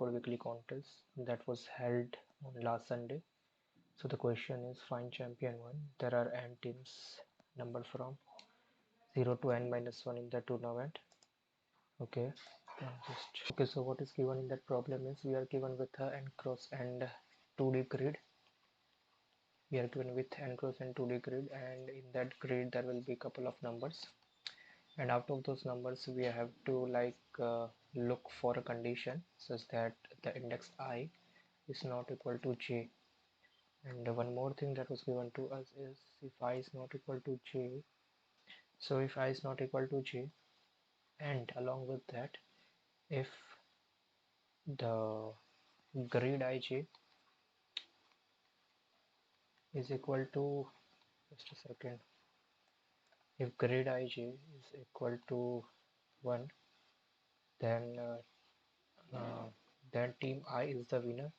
LeetCode weekly contest that was held on last Sunday. So the question is find champion 1. There are n teams number from 0 to n minus 1 in the tournament. Okay, so what is given in that problem is we are given with a n cross n 2D grid. We are given with n cross n 2D grid, and in that grid there will be a couple of numbers, and out of those numbers we have to look for a condition such that the index I is not equal to j. And one more thing that was given to us is if I is not equal to j, so if I is not equal to j, and along with that if the grid ij is equal to, just a second, if grid ij is equal to 1, then then team I is the winner.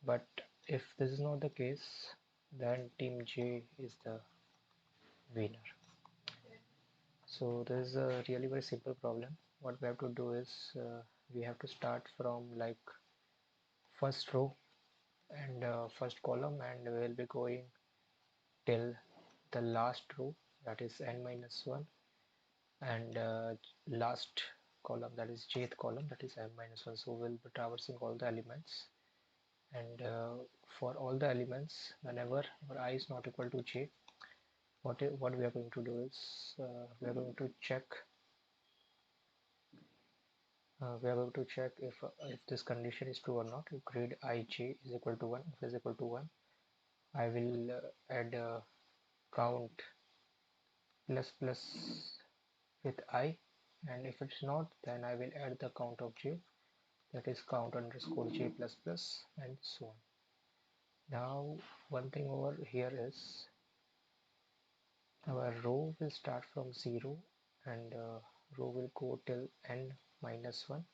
But if this is not the case, then team j is the winner. So this is a really very simple problem. What we have to do is we have to start from like first row and first column, and we will be going till the last row, that is n minus 1, and last column, that is jth column, that is m minus 1. So we'll be traversing all the elements, and for all the elements, whenever I is not equal to j, what we are going to do is we are going to check if this condition is true or not. If grid ij is equal to 1, if it is equal to 1, I will add count plus plus with I, and if it's not, then I will add the count of j, that is count underscore j plus plus, and so on. Now one thing over here is our row will start from 0, and row will go till n minus 1.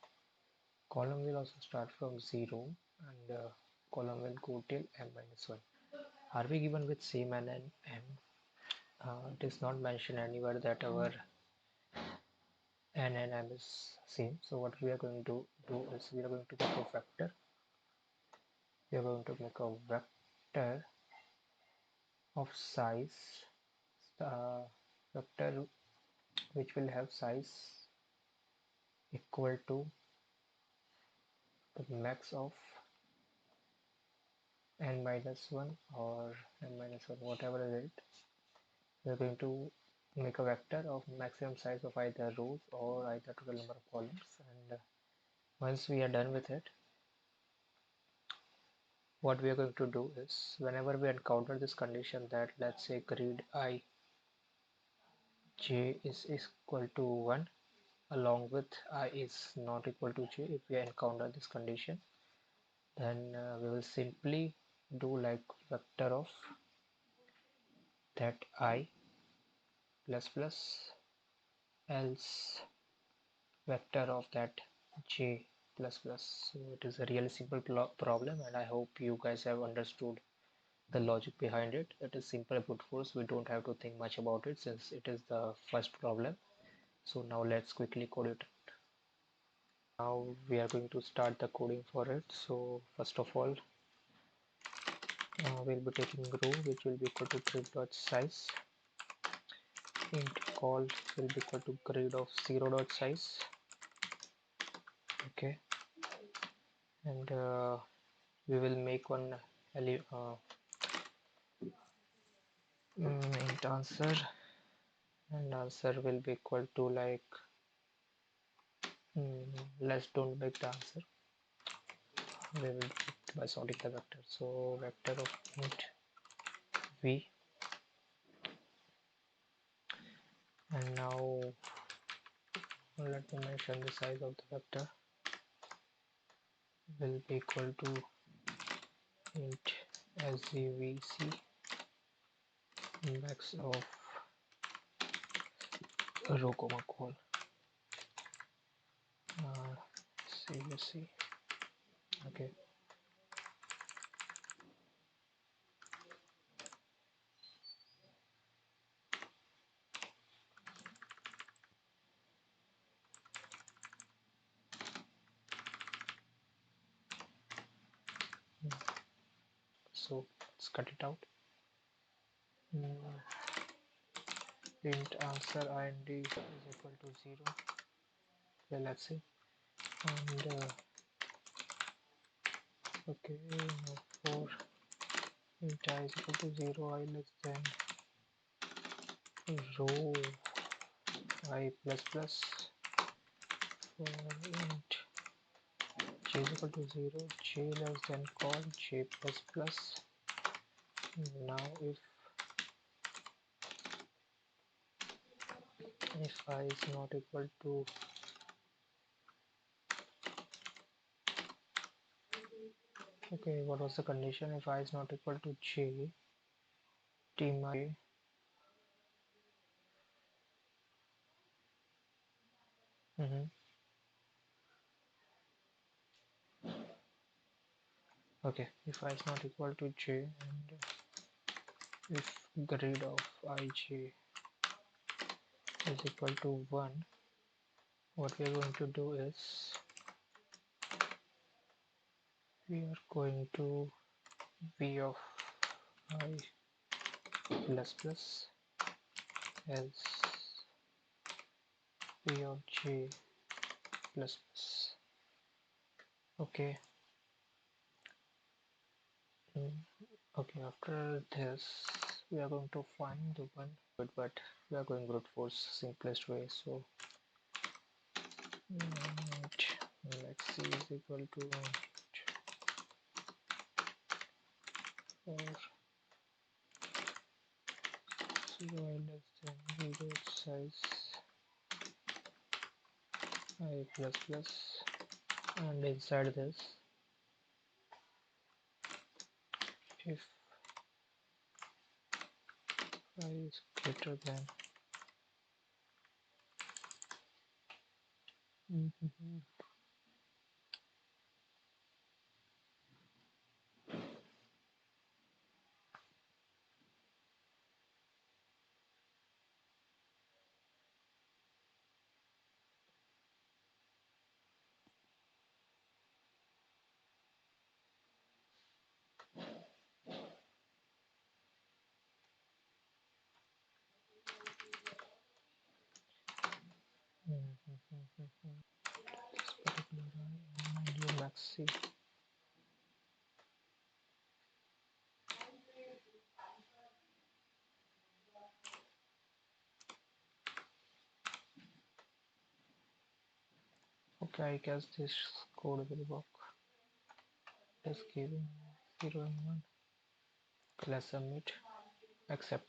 Column will also start from 0, and column will go till m minus 1. Are we given with same n and m? It is not mentioned anywhere that our n and m is same. So what we are going to do is we are going to make a vector. We are going to make a vector of size, vector which will have size equal to the max of n minus 1 or n minus 1, whatever is it. We are going to make a vector of maximum size of either rows or either total number of columns, and once we are done with it, what we are going to do is whenever we encounter this condition that, let's say, grid I j is equal to 1 along with I is not equal to j, if we encounter this condition, then we will simply do like vector of that I plus plus else vector of that j plus plus. So it is a really simple problem, and I hope you guys have understood the logic behind it. It is simple brute force. We don't have to think much about it since it is the first problem. So now let's quickly code it. Now we are going to start the coding for it. So first of all, we'll be taking row which will be equal to grid dot size. Int call will be equal to grid of 0 dot size. Okay, and we will make one int answer, and answer will be equal to like let's don't make the answer, we will do it by sorting the vector. So vector of int v, and now let me mention the size of the vector will be equal to int svc max of row comma call csc. Okay, so let's cut it out. Print answer int is equal to 0. Okay, let's see. And okay, now for int I is equal to 0, I less than row I plus plus. For int j is equal to 0, j less than call j plus plus. Now if I is not equal to okay, what was the condition? If I is not equal to j, t my okay, if I is not equal to j and if grid of ij is equal to 1, what we are going to do is we are going to v of I plus plus as v of j plus plus. Okay. Okay, after this we are going to find the one, but we are going brute force simplest way. So let's see is equal to for 0 I less than 0 size I plus plus, and inside this if I is greater than this particular I maxi. Okay, I guess this code will work. Just giving 0 and 1. Let's submit. Accept.